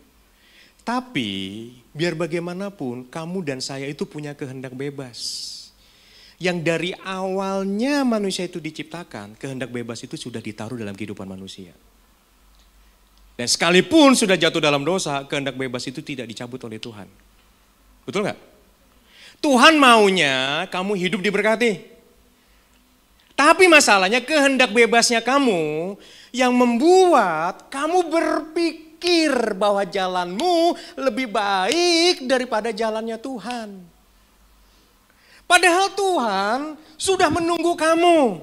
Tapi biar bagaimanapun kamu dan saya itu punya kehendak bebas. Yang dari awalnya manusia itu diciptakan, kehendak bebas itu sudah ditaruh dalam kehidupan manusia. Dan sekalipun sudah jatuh dalam dosa, kehendak bebas itu tidak dicabut oleh Tuhan. Betul nggak? Tuhan maunya kamu hidup diberkati. Tapi masalahnya kehendak bebasnya kamu yang membuat kamu berpikir bahwa jalanmu lebih baik daripada jalannya Tuhan. Padahal Tuhan sudah menunggu kamu.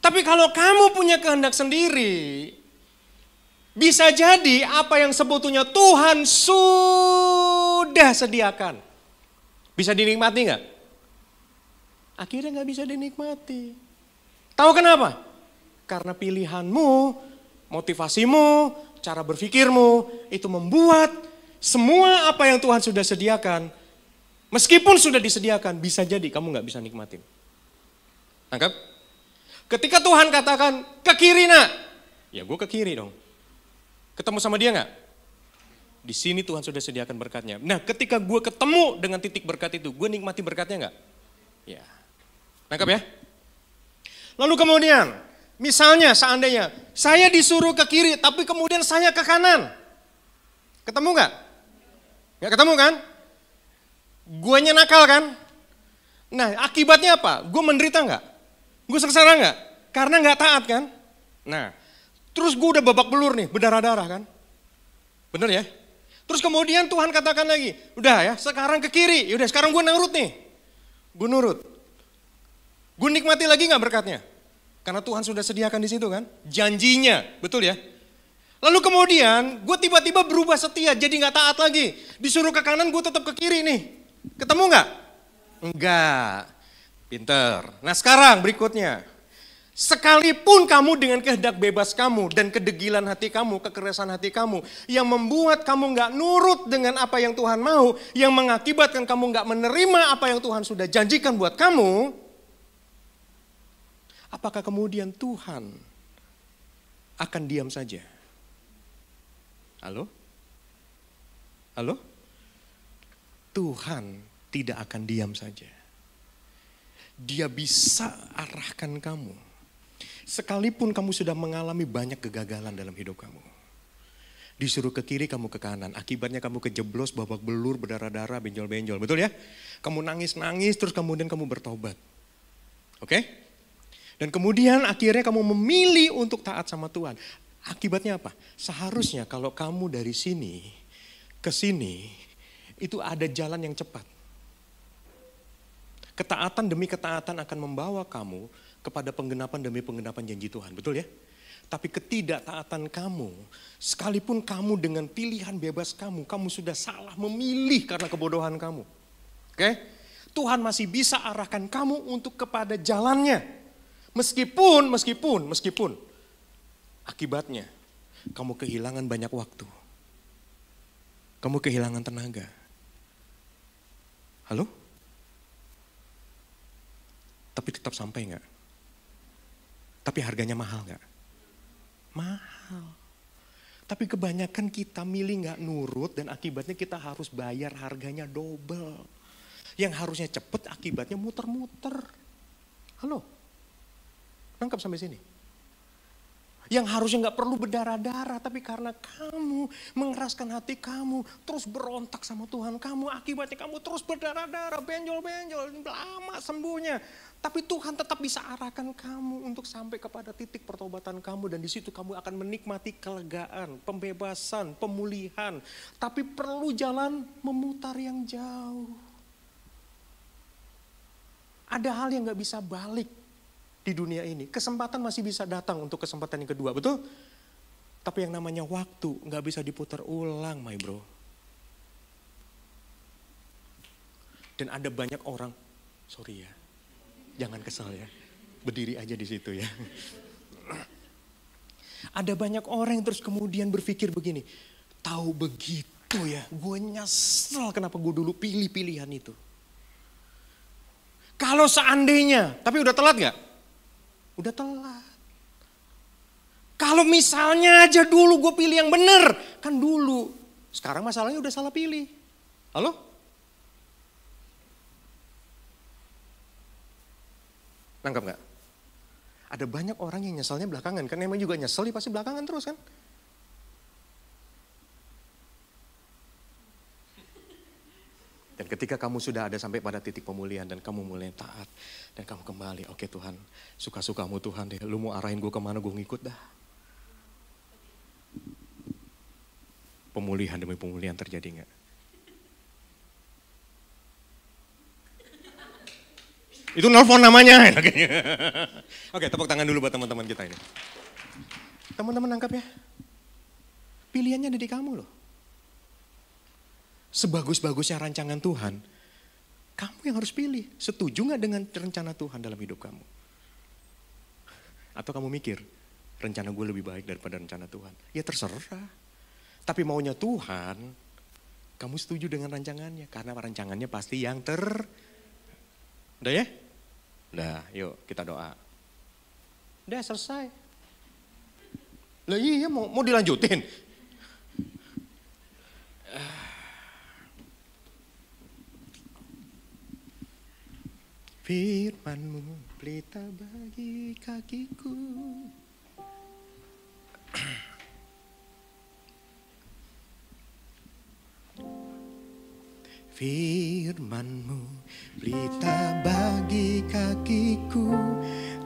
Tapi kalau kamu punya kehendak sendiri, bisa jadi apa yang sebetulnya Tuhan sudah sediakan. Bisa dinikmati nggak? Akhirnya nggak bisa dinikmati. Tahu kenapa? Karena pilihanmu, motivasimu, cara berpikirmu itu membuat semua apa yang Tuhan sudah sediakan Meskipun sudah disediakan, bisa jadi kamu gak bisa nikmatin. Tangkap? Ketika Tuhan katakan, ke kiri nak. Ya gue ke kiri dong. Ketemu sama dia gak? Di sini Tuhan sudah sediakan berkatnya. Nah ketika gue ketemu dengan titik berkat itu, gue nikmati berkatnya gak? Ya. Tangkap ya? Lalu kemudian, misalnya seandainya, saya disuruh ke kiri, tapi kemudian saya ke kanan. Ketemu gak? Gak ketemu kan? Guanya nakal kan? Nah akibatnya apa? Gue menderita gak? Gue sengsara gak? Karena gak taat kan? Nah, terus gue udah babak belur nih, berdarah-darah kan? Bener ya? Terus kemudian Tuhan katakan lagi, udah ya sekarang ke kiri, yaudah sekarang gue nurut nih. Gue nurut. Gue nikmati lagi gak berkatnya? Karena Tuhan sudah sediakan di situ kan? Janjinya, betul ya? Lalu kemudian gue tiba-tiba berubah setia, jadi gak taat lagi. Disuruh ke kanan gue tetap ke kiri nih. Ketemu gak? Enggak. Pinter. Nah sekarang berikutnya. Sekalipun kamu dengan kehendak bebas kamu dan kedegilan hati kamu, kekerasan hati kamu yang membuat kamu gak nurut dengan apa yang Tuhan mau, yang mengakibatkan kamu gak menerima apa yang Tuhan sudah janjikan buat kamu, apakah kemudian Tuhan akan diam saja? Halo? Halo? Tuhan tidak akan diam saja. Dia bisa arahkan kamu. Sekalipun kamu sudah mengalami banyak kegagalan dalam hidup kamu. Disuruh ke kiri, kamu ke kanan. Akibatnya kamu kejeblos, babak belur, berdarah-darah, benjol-benjol. Betul ya? Kamu nangis-nangis, terus kemudian kamu bertobat. Oke? Dan kemudian akhirnya kamu memilih untuk taat sama Tuhan. Akibatnya apa? Seharusnya kalau kamu dari sini ke sini, itu ada jalan yang cepat. Ketaatan demi ketaatan akan membawa kamu kepada penggenapan demi penggenapan janji Tuhan. Betul ya? Tapi ketidaktaatan kamu, sekalipun kamu dengan pilihan bebas kamu sudah salah memilih karena kebodohan kamu. Oke? Tuhan masih bisa arahkan kamu untuk kepada jalannya. Meskipun akibatnya kamu kehilangan banyak waktu. Kamu kehilangan tenaga. Halo? Tapi tetap sampai gak? Tapi harganya mahal gak? Mahal. Tapi kebanyakan kita milih gak nurut dan akibatnya kita harus bayar harganya double. Yang harusnya cepet akibatnya muter-muter. Halo? Nangkap sampai sini? Yang harusnya gak perlu berdarah-darah, tapi karena kamu mengeraskan hati kamu, terus berontak sama Tuhan kamu, akibatnya kamu terus berdarah-darah, benjol-benjol, lama sembuhnya. Tapi Tuhan tetap bisa arahkan kamu untuk sampai kepada titik pertobatan kamu, dan di situ kamu akan menikmati kelegaan, pembebasan, pemulihan. Tapi perlu jalan memutar yang jauh. Ada hal yang gak bisa balik. Di dunia ini, kesempatan masih bisa datang untuk kesempatan yang kedua, betul? Tapi yang namanya waktu gak bisa diputar ulang, my bro. Dan ada banyak orang, sorry ya, jangan kesal ya, berdiri aja di situ ya. Ada banyak orang yang terus kemudian berpikir begini, tahu begitu ya, gue nyesel kenapa gue dulu pilih pilihan itu. Kalau seandainya, tapi udah telat gak? Udah telat. Kalau misalnya aja dulu gue pilih yang benar, kan dulu. Sekarang masalahnya udah salah pilih. Halo? Nangkap gak? Ada banyak orang yang nyeselnya belakangan, kan emang juga nyesel pasti belakangan terus kan? Dan ketika kamu sudah ada sampai pada titik pemulihan dan kamu mulai taat dan kamu kembali, oke Tuhan, suka-sukamu Tuhan deh, lu mau arahin gue kemana gue ngikut dah. Pemulihan demi pemulihan terjadi gak? Itu nelfon namanya. Oke, tepuk tangan dulu buat teman-teman kita ini. Teman-teman nangkap ya? Pilihannya ada di kamu loh. Sebagus-bagusnya rancangan Tuhan, kamu yang harus pilih. Setuju gak dengan rencana Tuhan dalam hidup kamu? Atau kamu mikir, rencana gue lebih baik daripada rencana Tuhan? Ya terserah. Tapi maunya Tuhan, kamu setuju dengan rancangannya. Karena rancangannya pasti yang Udah ya? Udah, yuk kita doa. Udah selesai. Lah iya mau dilanjutin. Firman-Mu pelita bagi kakiku. Firman-Mu pelita bagi kakiku,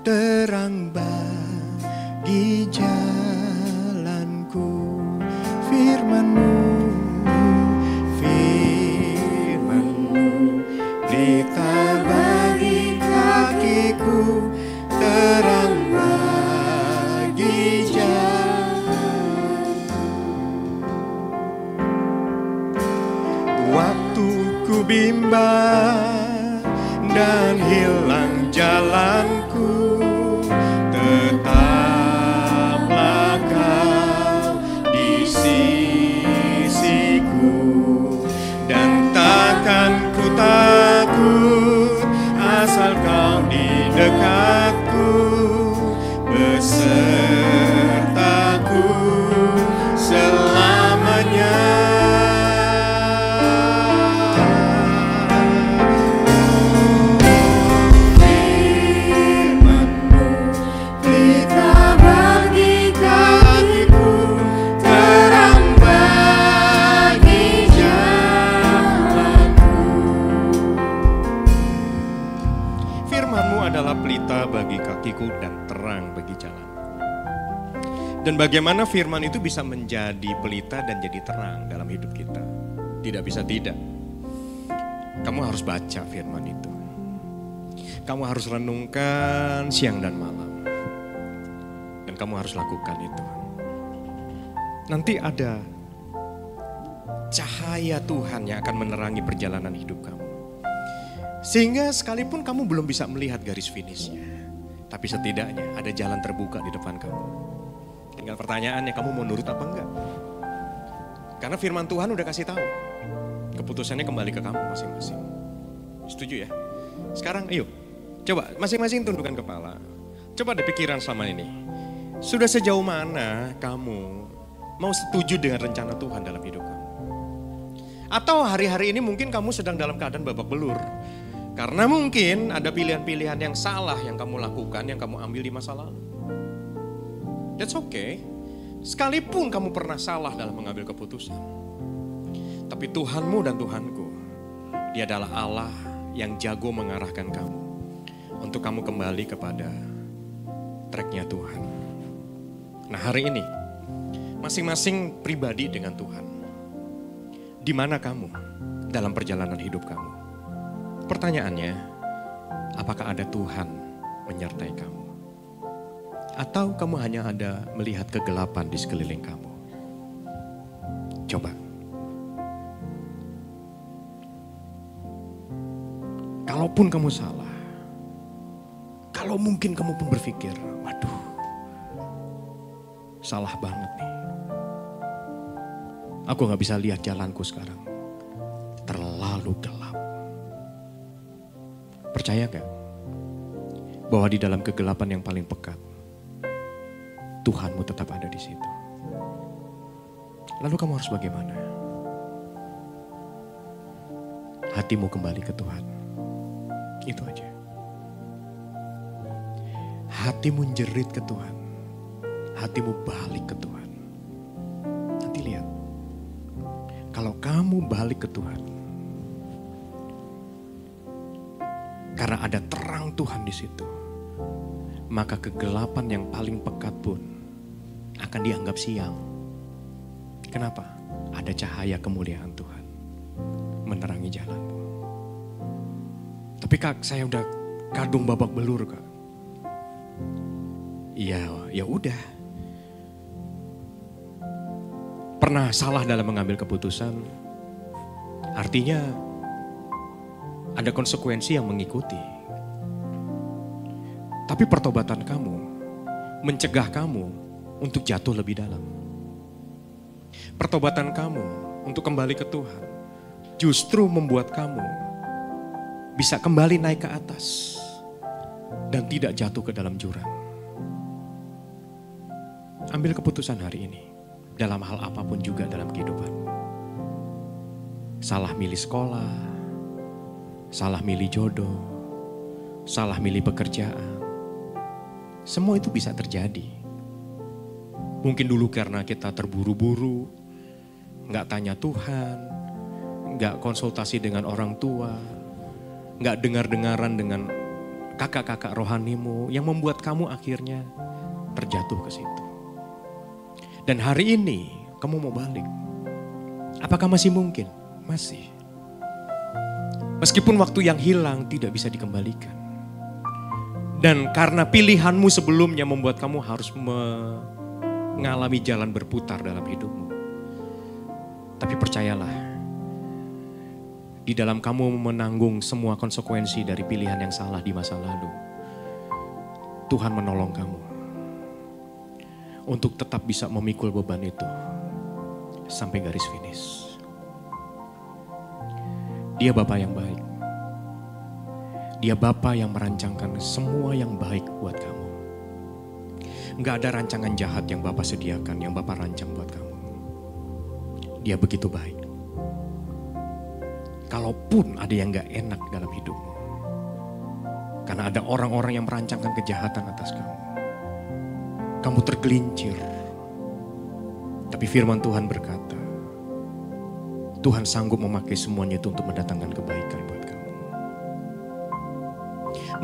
terang bagi jalanku. Firman-Mu, Firman-Mu pelita bagi kakiku, terang bagi jalanku. Waktu ku bimbang dan hilang jalanku, tetaplah Kau di sisiku, dan takkan ku takut asal Kau di dekatku, besertaku selamanya. Pelita bagi kakiku dan terang bagi jalan. Dan bagaimana firman itu bisa menjadi pelita dan jadi terang dalam hidup kita? Tidak bisa tidak. Kamu harus baca firman itu. Kamu harus renungkan siang dan malam. Dan kamu harus lakukan itu. Nanti ada cahaya Tuhan yang akan menerangi perjalanan hidup kamu. Sehingga sekalipun kamu belum bisa melihat garis finishnya, tapi setidaknya ada jalan terbuka di depan kamu. Tinggal pertanyaannya, kamu mau nurut apa enggak? Karena firman Tuhan udah kasih tahu. Keputusannya kembali ke kamu masing-masing. Setuju ya? Sekarang ayo, coba masing-masing tundukkan kepala. Coba deh pikiran selama ini. Sudah sejauh mana kamu mau setuju dengan rencana Tuhan dalam hidup kamu? Atau hari-hari ini mungkin kamu sedang dalam keadaan babak belur. Karena mungkin ada pilihan-pilihan yang salah yang kamu lakukan, yang kamu ambil di masa lalu. That's okay. Sekalipun kamu pernah salah dalam mengambil keputusan. Tapi Tuhanmu dan Tuhanku, Dia adalah Allah yang jago mengarahkan kamu. Untuk kamu kembali kepada tracknya Tuhan. Nah hari ini, masing-masing pribadi dengan Tuhan. Di mana kamu dalam perjalanan hidup kamu? Pertanyaannya, apakah ada Tuhan menyertai kamu? Atau kamu hanya ada melihat kegelapan di sekeliling kamu? Coba. Kalaupun kamu salah, kalau mungkin kamu pun berpikir, waduh, salah banget nih. Aku gak bisa lihat jalanku sekarang, terlalu gelap. Percaya gak? Bahwa di dalam kegelapan yang paling pekat, Tuhanmu tetap ada di situ. Lalu kamu harus bagaimana? Hatimu kembali ke Tuhan. Itu aja. Hatimu jerit ke Tuhan. Hatimu balik ke Tuhan. Nanti lihat. Kalau kamu balik ke Tuhan, karena ada terang Tuhan di situ, maka kegelapan yang paling pekat pun akan dianggap siang. Kenapa? Ada cahaya kemuliaan Tuhan menerangi jalanmu. Tapi Kak, saya udah kadung babak belur Kak. Iya, ya udah. Pernah salah dalam mengambil keputusan, artinya ada konsekuensi yang mengikuti. Tapi pertobatan kamu mencegah kamu untuk jatuh lebih dalam. Pertobatan kamu untuk kembali ke Tuhan justru membuat kamu bisa kembali naik ke atas dan tidak jatuh ke dalam jurang. Ambil keputusan hari ini dalam hal apapun juga dalam kehidupan. Salah milih sekolah, salah milih jodoh, salah milih pekerjaan. Semua itu bisa terjadi. Mungkin dulu karena kita terburu-buru, gak tanya Tuhan, gak konsultasi dengan orang tua, gak dengar-dengaran dengan kakak-kakak rohanimu yang membuat kamu akhirnya terjatuh ke situ. Dan hari ini kamu mau balik. Apakah masih mungkin? Masih. Meskipun waktu yang hilang tidak bisa dikembalikan. Dan karena pilihanmu sebelumnya membuat kamu harus mengalami jalan berputar dalam hidupmu. Tapi percayalah, di dalam kamu menanggung semua konsekuensi dari pilihan yang salah di masa lalu, Tuhan menolong kamu untuk tetap bisa memikul beban itu sampai garis finish. Dia Bapa yang baik. Dia Bapa yang merancangkan semua yang baik buat kamu. Enggak ada rancangan jahat yang Bapa sediakan, yang Bapa rancang buat kamu. Dia begitu baik. Kalaupun ada yang gak enak dalam hidupmu, karena ada orang-orang yang merancangkan kejahatan atas kamu, kamu tergelincir. Tapi firman Tuhan berkata, Tuhan sanggup memakai semuanya itu untuk mendatangkan kebaikan buat kamu.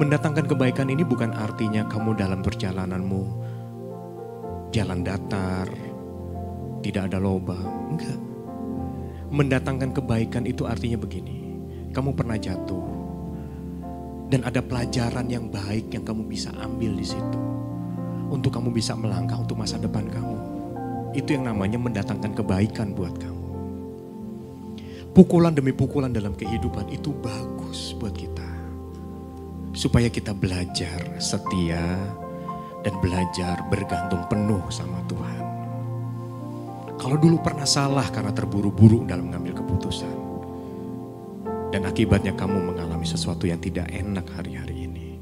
Mendatangkan kebaikan ini bukan artinya kamu dalam perjalananmu jalan datar, tidak ada lubang, enggak. Mendatangkan kebaikan itu artinya begini, kamu pernah jatuh dan ada pelajaran yang baik yang kamu bisa ambil di situ untuk kamu bisa melangkah untuk masa depan kamu. Itu yang namanya mendatangkan kebaikan buat kamu. Pukulan demi pukulan dalam kehidupan itu bagus buat kita, supaya kita belajar setia dan belajar bergantung penuh sama Tuhan. Kalau dulu pernah salah karena terburu-buru dalam mengambil keputusan, dan akibatnya kamu mengalami sesuatu yang tidak enak hari-hari ini,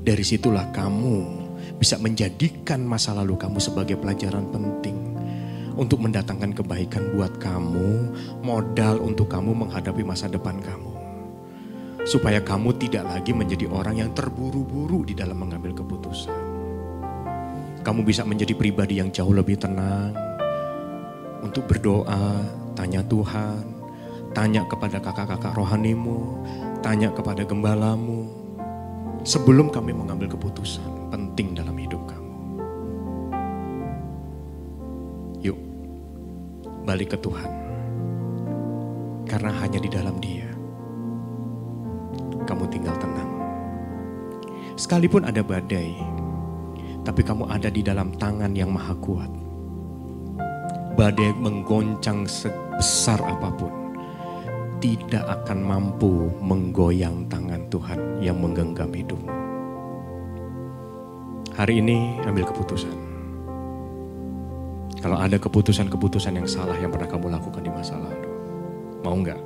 dari situlah kamu bisa menjadikan masa lalu kamu sebagai pelajaran penting untuk mendatangkan kebaikan buat kamu, modal untuk kamu menghadapi masa depan kamu. Supaya kamu tidak lagi menjadi orang yang terburu-buru di dalam mengambil keputusan. Kamu bisa menjadi pribadi yang jauh lebih tenang untuk berdoa, tanya Tuhan, tanya kepada kakak-kakak rohanimu, tanya kepada gembalamu, sebelum kami mengambil keputusan penting dalam hidup kamu. Yuk, balik ke Tuhan. Karena hanya di dalam Dia kamu tinggal tenang. Sekalipun ada badai, tapi kamu ada di dalam tangan yang maha kuat. Badai menggoncang sebesar apapun, tidak akan mampu menggoyang tangan Tuhan yang menggenggam hidupmu. Hari ini ambil keputusan. Kalau ada keputusan-keputusan yang salah yang pernah kamu lakukan di masa lalu, mau enggak?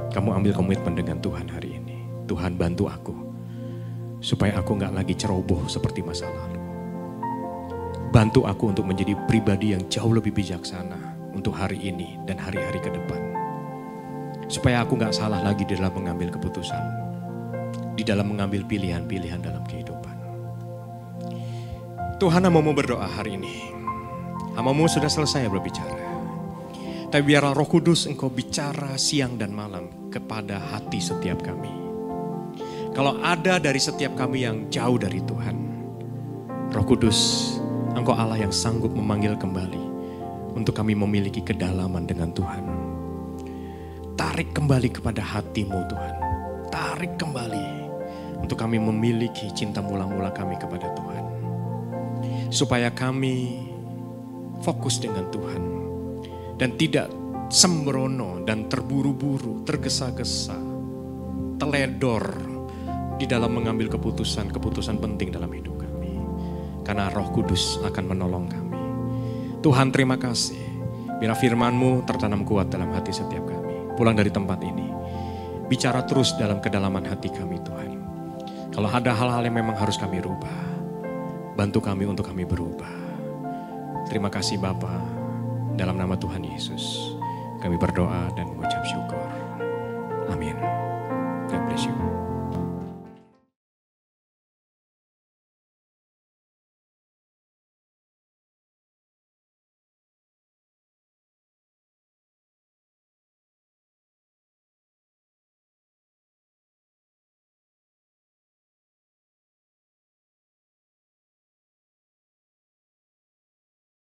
Kamu ambil komitmen dengan Tuhan hari ini. Tuhan bantu aku, supaya aku enggak lagi ceroboh seperti masa lalu. Bantu aku untuk menjadi pribadi yang jauh lebih bijaksana untuk hari ini dan hari-hari ke depan. Supaya aku gak salah lagi di dalam mengambil keputusan, di dalam mengambil pilihan-pilihan dalam kehidupan. Tuhan, hamba-Mu berdoa hari ini. Hamba-Mu sudah selesai berbicara. Tapi biarlah Roh Kudus Engkau bicara siang dan malam kepada hati setiap kami. Kalau ada dari setiap kami yang jauh dari Tuhan, Roh Kudus, Engkau Allah yang sanggup memanggil kembali untuk kami memiliki kedalaman dengan Tuhan. Tarik kembali kepada hati-Mu Tuhan. Tarik kembali untuk kami memiliki cinta mula-mula kami kepada Tuhan. Supaya kami fokus dengan Tuhan. Dan tidak sembrono dan terburu-buru, tergesa-gesa, teledor di dalam mengambil keputusan-keputusan penting dalam hidup kami. Karena Roh Kudus akan menolong kami. Tuhan, terima kasih. Biar firman-Mu tertanam kuat dalam hati setiap kami. Pulang dari tempat ini, bicara terus dalam kedalaman hati kami Tuhan. Kalau ada hal-hal yang memang harus kami rubah, bantu kami untuk kami berubah. Terima kasih Bapa, dalam nama Tuhan Yesus, kami berdoa dan mengucap syukur. Amin. God bless you.